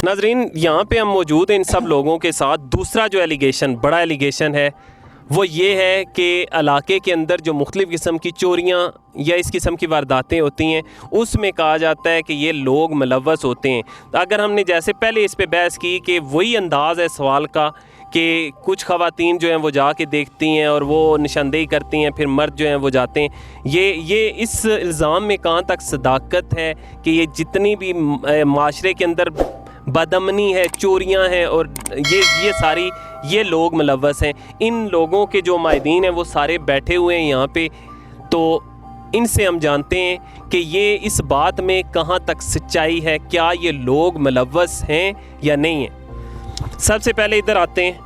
नाजरीन, यहाँ पे हम मौजूद हैं इन सब लोगों के साथ। दूसरा जो एलिगेशन, बड़ा एलिगेशन है, वो ये है कि इलाके के अंदर जो मुख्तलिफ़ किस्म की चोरियाँ या इस किस्म की वारदातें होती हैं, उसमें कहा जाता है कि ये लोग मुलव्वस होते हैं। अगर हमने जैसे पहले इस पे बहस की कि वही अंदाज़ है सवाल का कि कुछ ख़वातीन जो हैं वो जाके देखती हैं और वो निशानदेही करती हैं, फिर मर्द जो हैं वो जाते हैं। ये इस इल्ज़ाम में कहाँ तक सदाकत है कि ये जितनी भी माशरे के अंदर बदअमनी है, चोरियां हैं और ये सारी ये लोग मुलव्वस हैं। इन लोगों के जो माहिदीन हैं वो सारे बैठे हुए हैं यहाँ पे, तो इनसे हम जानते हैं कि ये इस बात में कहाँ तक सच्चाई है, क्या ये लोग मुलव्वस हैं या नहीं हैं। सबसे पहले इधर आते हैं।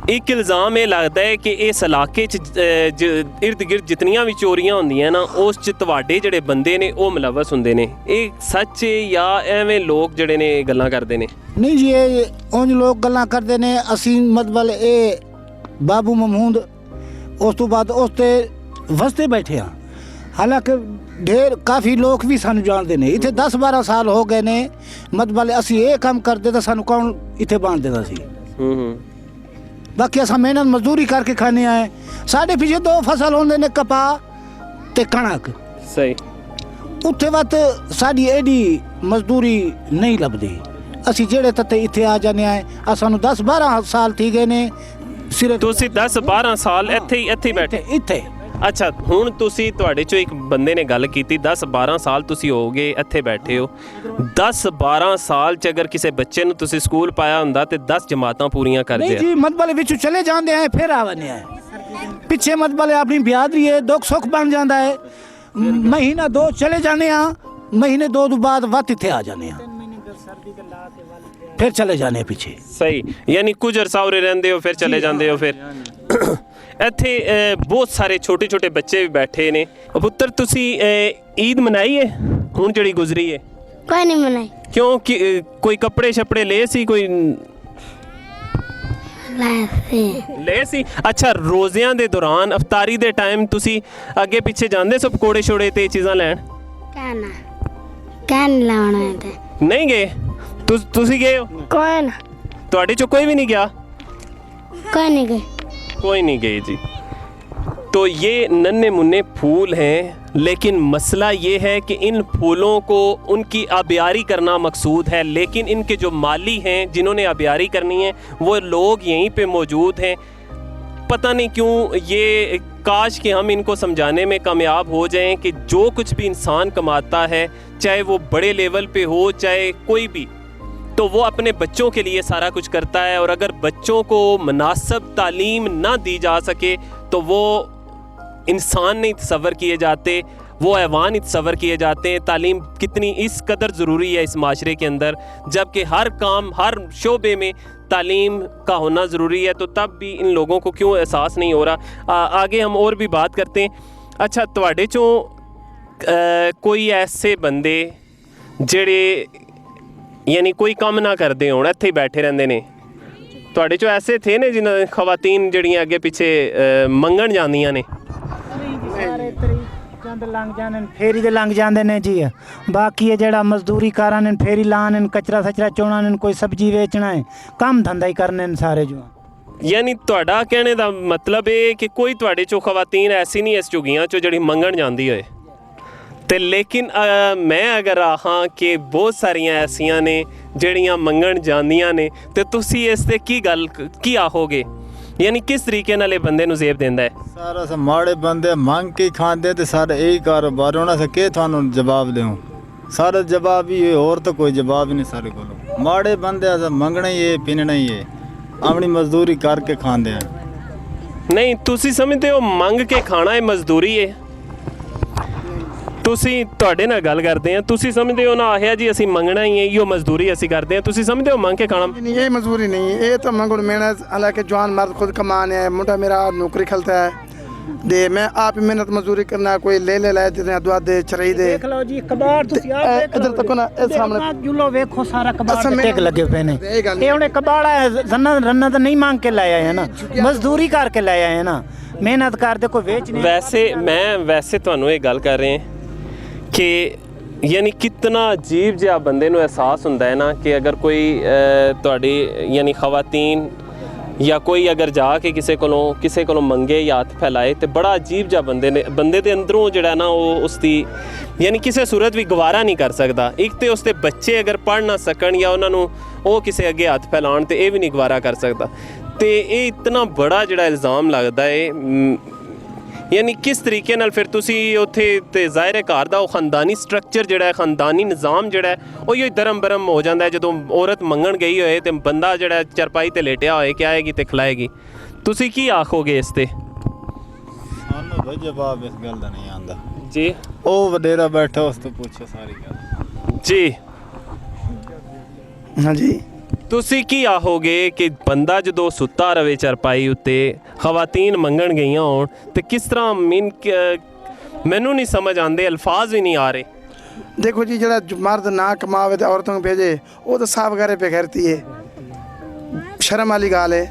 एक इल्ज़ाम ये लगता है कि इस इलाके इर्द गिर्द जितनियां भी चोरियां होंदियां ना, उस च तुहाडे जिहड़े बंदे ने वो मुलव्वस हुंदे ने। ਇਹ सच है या ਐਵੇਂ ਲੋਕ ਜਿਹੜੇ ਨੇ ਗੱਲਾਂ ਕਰਦੇ ਨੇ? नहीं जी, ये उंज लोग गल्लां करते ने। असी मतलब ये बाबू महमूद उस तो बाद उस ते वसते बैठे हाँ। हालांकि ढेर काफ़ी लोग भी सानू जानते ने। इत्थे 10-12 साल हो गए ने। मतलब असी ये काम करते तो सानू कौन इत्थे बांध देता सी। बाकी असा मेहनत मजदूरी करके खाने आए। साढ़े पिछे 2 फसल होंदे ने, कपाह ते कणक। सही। उत्थे वत साड़ी एडी मजदूरी नहीं लभदी। असी जेड़े तत्ते इत्थे आ जाने आए। सानू 10-12 साल थी गए ने। सिरे ਤੁਸੀਂ 10-12 ਸਾਲ ਇੱਥੇ ਹੀ ਬੈਠੇ? ਇੱਥੇ। ਅੱਛਾ, ਹੁਣ ਤੁਸੀਂ ਤੁਹਾਡੇ ਚੋਂ ਇੱਕ ਬੰਦੇ ਨੇ ਗੱਲ ਕੀਤੀ 10-12 ਸਾਲ ਤੁਸੀਂ ਹੋਗੇ ਇੱਥੇ ਬੈਠੇ ਹੋ। 10-12 ਸਾਲ ਚ ਅਗਰ ਕਿਸੇ ਬੱਚੇ ਨੂੰ ਤੁਸੀਂ ਸਕੂਲ ਪਾਇਆ ਹੁੰਦਾ ਤੇ 10 ਜਮਾਤਾਂ ਪੂਰੀਆਂ ਕਰ नहीं ਦਿਆ। जी, मतलब विच चले जाते हैं फिर आवने हैं। पिछे मतलब अपनी बिहादरी है, दुख सुख बन जाता है। महीना 2 चले जाने हैं, महीने 2 बाद वत इत्थे आ जाने हैं, फिर चले जाने पीछे। सही, यानी कुछ अरसा उरे रहंदे हो फिर चले जाते हो। फिर ਇੱਥੇ ਬਹੁਤ ਸਾਰੇ ਛੋਟੇ ਛੋਟੇ ਬੱਚੇ ਵੀ ਬੈਠੇ ਨੇ। ਪੁੱਤਰ, ਤੁਸੀਂ ਈਦ ਮਨਾਈ ਹੈ ਹੁਣ ਜਿਹੜੀ ਗੁਜ਼ਰੀ ਹੈ? ਕੋਈ ਨਹੀਂ ਮਨਾਈ। ਕਿਉਂ, ਕਿ ਕੋਈ ਕੱਪੜੇ ਛਪੜੇ ਲਏ ਸੀ? ਕੋਈ ਲਏ ਸੀ? ਅੱਛਾ, ਰੋਜ਼ਿਆਂ ਦੇ ਦੌਰਾਨ ਅਫਤਾਰੀ ਦੇ ਟਾਈਮ ਤੁਸੀਂ ਅੱਗੇ ਪਿੱਛੇ ਜਾਂਦੇ ਸੋ ਪਕੌੜੇ ਛੋੜੇ ਤੇ ਚੀਜ਼ਾਂ ਲੈਣ? ਕਹਿਣ ਲਾਉਣਾ ਤੇ ਨਹੀਂ ਗਏ? ਤੁਸੀਂ ਗਏ ਹੋ? ਕੋਈ ਨਾ, ਤੁਹਾਡੇ ਚੋਂ ਕੋਈ भी नहीं गया? ਕੋਈ ਨਹੀਂ ਗਏ। कोई नहीं गई जी। तो ये नन्हे मुन्ने फूल हैं, लेकिन मसला ये है कि इन फूलों को उनकी आबियारी करना मकसूद है, लेकिन इनके जो माली हैं जिन्होंने आबियारी करनी है वो लोग यहीं पे मौजूद हैं। पता नहीं क्यों ये, काश कि हम इनको समझाने में कामयाब हो जाएं कि जो कुछ भी इंसान कमाता है, चाहे वो बड़े लेवल पे हो चाहे कोई भी, तो वो अपने बच्चों के लिए सारा कुछ करता है। और अगर बच्चों को मुनासिब तालीम ना दी जा सके तो वो इंसान नहीं तसव्वुर किए जाते, वो हैवान ही तसव्वुर किए जाते हैं। तालीम कितनी इस कदर ज़रूरी है इस माशरे के अंदर, जबकि हर काम हर शोबे में तालीम का होना ज़रूरी है। तो तब भी इन लोगों को क्यों एहसास नहीं हो रहा? आगे हम और भी बात करते हैं। अच्छा, तुहाडे चों कोई ऐसे बंदे जेड़े यानी कोई काम ना करते हो, ਇੱਥੇ ਹੀ बैठे रहते ने, ਤੁਹਾਡੇ ਚੋਂ ऐसे थे ने जिन्हें खवातीन ਜਿਹੜੀਆਂ ਅੱਗੇ ਪਿੱਛੇ ਮੰਗਣ ਜਾਂਦੀਆਂ ਨੇ? ਸਾਰੇ ਤਰੀ ਚੰਦ ਲੰਘ ਜਾਂਦੇ ਨੇ, ਫੇਰੀ ਦੇ ਲੰਘ ਜਾਂਦੇ ਨੇ ਜੀ। ਬਾਕੀ ਇਹ ਜਿਹੜਾ ਮਜ਼ਦੂਰੀ ਕਰਾਂ ਨੇ, ਫੇਰੀ ਲਾਣ ਨੇ, ਕਚਰਾ ਸਚਰਾ ਚੋਣਾ ਨੇ, ਕੋਈ ਸਬਜ਼ੀ ਵੇਚਣਾ ਹੈ, ਕੰਮ ਧੰਦਾ ਹੀ ਕਰਨੇ ਨੇ ਸਾਰੇ ਜੋ। ਯਾਨੀ ਤੁਹਾਡਾ ਕਹਿਣੇ ਦਾ ਮਤਲਬ ਇਹ ਕਿ ਕੋਈ ਤੁਹਾਡੇ ਚੋਂ ਖਵਾਤੀਨ ਐਸੀ ਨਹੀਂ ਇਸ ਝੁਗੀਆਂ ਚੋਂ ਜਿਹੜੀ ਮੰਗਣ ਜਾਂਦੀ ਹੋਏ ਤੇ, ਲੇਕਿਨ ਮੈਂ ਅਗਰ ਆਹਾਂ ਕਿ ਬਹੁਤ ਸਾਰੀਆਂ ਐਸੀਆਂ ਨੇ ਜਿਹੜੀਆਂ ਮੰਗਣ ਜਾਂਦੀਆਂ ਨੇ, ਤੇ ਤੁਸੀਂ ਇਸ ਤੇ ਕੀ ਆਖੋਗੇ? यानी किस तरीके नाल ये बंदे नूं ज़ेब देंदा है? सारा सा माड़े बंदे मंग के खाते ते सारे यही कारोबार होना से के थानू जवाब देऊं? सारा जवाब ही और तो कोई जवाब ही नहीं सारे को। माड़े बंदे अस मंगना ही है, पीना ही है, अपनी मजदूरी करके खाते हैं। नहीं, तुसी समझते हो मंग के खाना है मजदूरी है? ਤੁਸੀਂ ਤੁਹਾਡੇ ਨਾਲ ਗੱਲ ਕਰਦੇ ਆ, ਤੁਸੀਂ ਸਮਝਦੇ ਹੋ ਨਾ ਆਹਿਆ ਜੀ ਅਸੀਂ ਮੰਗਣਾ ਹੀ ਹੈ, ਇਹੋ ਮਜ਼ਦੂਰੀ ਅਸੀਂ ਕਰਦੇ ਆ, ਤੁਸੀਂ ਸਮਝਦੇ ਹੋ ਮੰਗ ਕੇ ਖਾਣਾ? नहीं, ये मजबूरी नहीं है, ये तो मंगुड़ मेहनत। हालांकि जवान मर्द खुद कमाने है, मुंडा मेरा नौकरी खलता है दे, मैं आप ही मेहनत मजदूरी करना, कोई ले लाए देते दुआ दे चराई दे। ਦੇਖ ਲਓ ਜੀ ਕਬਾੜ ਤੁਸੀਂ ਆ इधर तक ना इस सामने ਜੁਲੋ ਵੇਖੋ, ਸਾਰਾ ਕਬਾੜ ਅਸਾਂ ਟਿਕ ਲੱਗੇ ਪਏ ਨੇ। ਇਹ ਗੱਲ ਇਹ ਉਹਨੇ ਕਬਾੜਾ ਰੰਨਾ ਤਾਂ ਨਹੀਂ ਮੰਗ ਕੇ ਲਾਇਆ ਹੈ ਨਾ, ਮਜ਼ਦੂਰੀ ਕਰਕੇ ਲਾਇਆ ਹੈ ਨਾ, ਮਿਹਨਤ ਕਰਦੇ ਕੋਈ ਵੇਚ ਨਹੀਂ। ਵੈਸੇ ਤੁਹਾਨੂੰ ਇਹ ਗੱਲ ਕਰ ਰਹੇ ਹਾਂ कि ਯਾਨੀ ਕਿਤਨਾ ਅਜੀਬ ਜਿਹਾ ਬੰਦੇ ਨੂੰ ਅਹਿਸਾਸ ਹੁੰਦਾ ਹੈ ਨਾ ਕਿ ਅਗਰ ਕੋਈ ਤੁਹਾਡੀ ਯਾਨੀ ਖਵਾਤੀਨ ਜਾਂ ਕੋਈ ਅਗਰ ਜਾ ਕੇ ਕਿਸੇ ਕੋਲੋਂ ਮੰਗੇ ਜਾਂ ਹੱਥ ਫੈਲਾਏ ਤੇ ਬੜਾ ਅਜੀਬ ਜਿਹਾ ਬੰਦੇ ਦੇ ਅੰਦਰੋਂ ਜਿਹੜਾ ਨਾ ਉਹ ਉਸ ਦੀ ਯਾਨੀ ਕਿਸੇ ਸੂਰਤ ਵੀ ਗਵਾਰਾ ਨਹੀਂ ਕਰ ਸਕਦਾ। ਇੱਕ ਤੇ ਉਸ ਦੇ ਬੱਚੇ ਅਗਰ ਪੜ੍ਹ ਨਾ ਸਕਣ ਜਾਂ ਉਹਨਾਂ ਨੂੰ ਉਹ ਕਿਸੇ ਅੱਗੇ ਹੱਥ ਫੈਲਾਉਣ ਤੇ ਇਹ ਵੀ ਨਹੀਂ ਗਵਾਰਾ ਕਰ ਸਕਦਾ। ਤੇ ਇਹ ਇਤਨਾ ਬੜਾ ਜਿਹੜਾ ਇਲਜ਼ਾਮ ਲੱਗਦਾ ਹੈ ਯਾਨੀ ਕਿਸ ਤਰੀਕੇ ਨਾਲ ਫਿਰ ਤੁਸੀਂ ਉੱਥੇ ਤੇ ਜ਼ਾਹਿਰ ਹੈ ਘਰ ਦਾ ਉਹ ਖਾਨਦਾਨੀ ਸਟਰਕਚਰ ਜਿਹੜਾ ਹੈ ਖਾਨਦਾਨੀ ਨਿਜ਼ਾਮ ਜਿਹੜਾ ਹੈ ਉਹ ਹੀ ਦਰਮ ਬਰਮ ਹੋ ਜਾਂਦਾ ਹੈ ਜਦੋਂ ਔਰਤ ਮੰਗਣ ਗਈ ਹੋਏ ਤੇ ਬੰਦਾ ਜਿਹੜਾ ਚਰਪਾਈ ਤੇ ਲੇਟਿਆ ਹੋਏ ਕਿ ਆਏਗੀ ਤੇ ਖਿਲਾਏਗੀ। ਤੁਸੀਂ ਕੀ ਆਖੋਗੇ ਇਸ ਤੇ? ਸਾਨੂੰ ਕੋਈ ਜਵਾਬ ਇਸ ਗੱਲ ਦਾ ਨਹੀਂ ਆਉਂਦਾ ਜੀ ਉਹ ਵਡੇਰਾ ਬੈਠਾ ਉਸ ਤੋਂ ਪੁੱਛੋ ਸਾਰੀ ਗੱਲ ਜੀ हाँ जी ਤੁਸੀਂ ਕੀ ਆਖੋਗੇ ਕਿ ਬੰਦਾ ਜਦੋਂ ਸੁੱਤਾ ਰਵੇ ਚਰਪਾਈ ਉੱਤੇ ਖਵਾਤੀਨ ਮੰਗਣ ਗਈਆਂ ਹੋਣ ਤੇ ਕਿਸ ਤਰ੍ਹਾਂ ਮੈਨੂੰ ਨਹੀਂ ਸਮਝ ਆਉਂਦੇ, ਅਲਫਾਜ਼ ਵੀ ਨਹੀਂ ਆ ਰਹੇ। देखो जी जरा मर्द ना कमावे तो औरतों को भेजे वो तो साफ घरे पे करती है, शर्म वाली गाल है।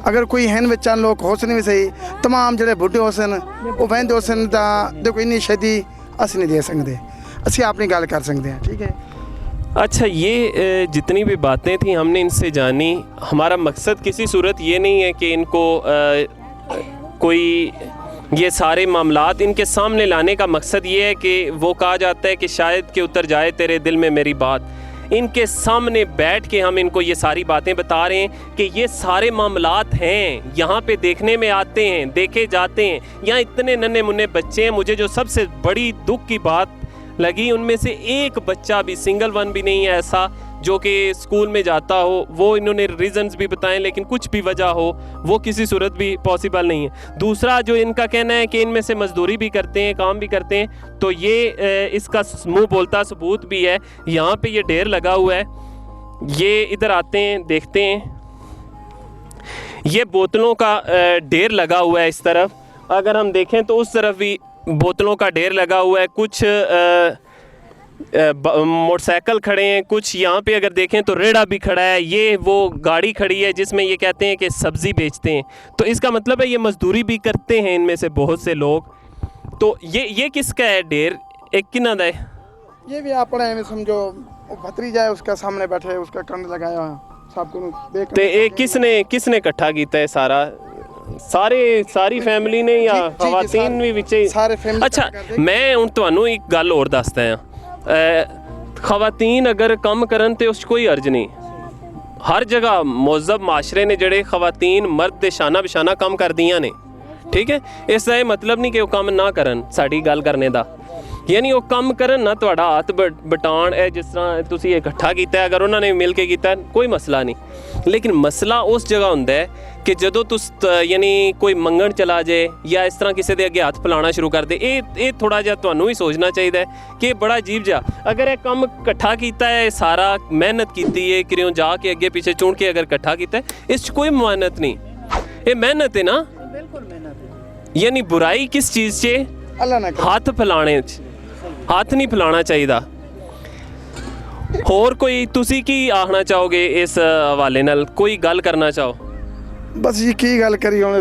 अगर कोई हैं बच्चा लोग होसन भी सही तमाम जड़े बुढ़े होसन वो बहते होसन तो देखो इन्नी शदी अस नहीं दे सकते, असी अपनी गल कर सकते हैं। ठीक है अच्छा, ये जितनी भी बातें थी हमने इनसे जानी। हमारा मकसद किसी सूरत ये नहीं है कि इनको कोई ये सारे मामलात इनके सामने लाने का मकसद ये है कि वो कहा जाता है कि शायद कि उतर जाए तेरे दिल में मेरी बात। इनके सामने बैठ के हम इनको ये सारी बातें बता रहे हैं कि ये सारे मामलात हैं, यहाँ पे देखने में आते हैं, देखे जाते हैं। यहाँ इतने नन्हे मुन्ने बच्चे हैं, मुझे जो सबसे बड़ी दुख की बात लगी उनमें से एक बच्चा भी सिंगल वन भी नहीं है ऐसा जो कि स्कूल में जाता हो। वो इन्होंने रीज़न्स भी बताएं लेकिन कुछ भी वजह हो वो किसी सूरत भी पॉसिबल नहीं है। दूसरा जो इनका कहना है कि इनमें से मजदूरी भी करते हैं, काम भी करते हैं, तो ये इसका मुंह बोलता सबूत भी है। यहाँ पे ये ढेर लगा हुआ है, ये इधर आते हैं देखते हैं, ये बोतलों का ढेर लगा हुआ है इस तरफ। अगर हम देखें तो उस तरफ भी बोतलों का ढेर लगा हुआ है, कुछ मोटरसाइकिल खड़े हैं, कुछ यहाँ पे अगर देखें तो रेड़ा भी खड़ा है। ये वो गाड़ी खड़ी है जिसमें ये कहते हैं कि सब्ज़ी बेचते हैं, तो इसका मतलब है ये मजदूरी भी करते हैं इनमें से बहुत से लोग। तो ये किसका है ढेर, एक किना दा है? ये भी अपने में समझो भतरीजा है उसका सामने बैठे उसका कंड लगाया सबको देख ते ये किसने इकट्ठा किया है सारा? सारी फैमिली ने या खवातीन भी विच सारे फैमिली। अच्छा, मैं हुण तुहानू एक गल होर दसदा हां, खवातीन अगर कम करन ते उस कोई अर्ज नहीं। हर जगह मुहज़्ज़ब माशरे ने जेड़े खवातीन मर्द दे शाना बिशाना कम कर दियां ने, ठीक है। इसदा ये मतलब नहीं कि वो कम ना करन, साडी गल करने दा यानी वो कम करन ना, तुहाडा हाथ बटाण है जिस तरह तुसीं इकट्ठा कीता है, अगर उन्होंने मिल के कीता कोई मसला नहीं। लेकिन मसला उस जगह हुंदा है कि जदों तुस यानी कोई मंगण चला जाए या इस तरह किसी के अगे हथ फैलाना शुरू कर दे, ये थोड़ा जिहा तुहानू भी सोचना चाहिए कि बड़ा अजीब जिहा अगर ये कम इकट्ठा कीता है, सारा मेहनत कीती है, किरियों जाके अगे पीछे चुन के अगर इकट्ठा कीता है, इस कोई मुआनत नहीं, ये मेहनत है ना। बिल्कुल मेहनत है। यानी बुराई किस चीज़ से? अल्लाह ना करे। हथ फैलाने, हथ नहीं फैलाना चाहिए। होर कोई तुसी की आखना चाहोगे इस हवाले नाल, कोई गल करना चाहो? बस ये की गल करी हुण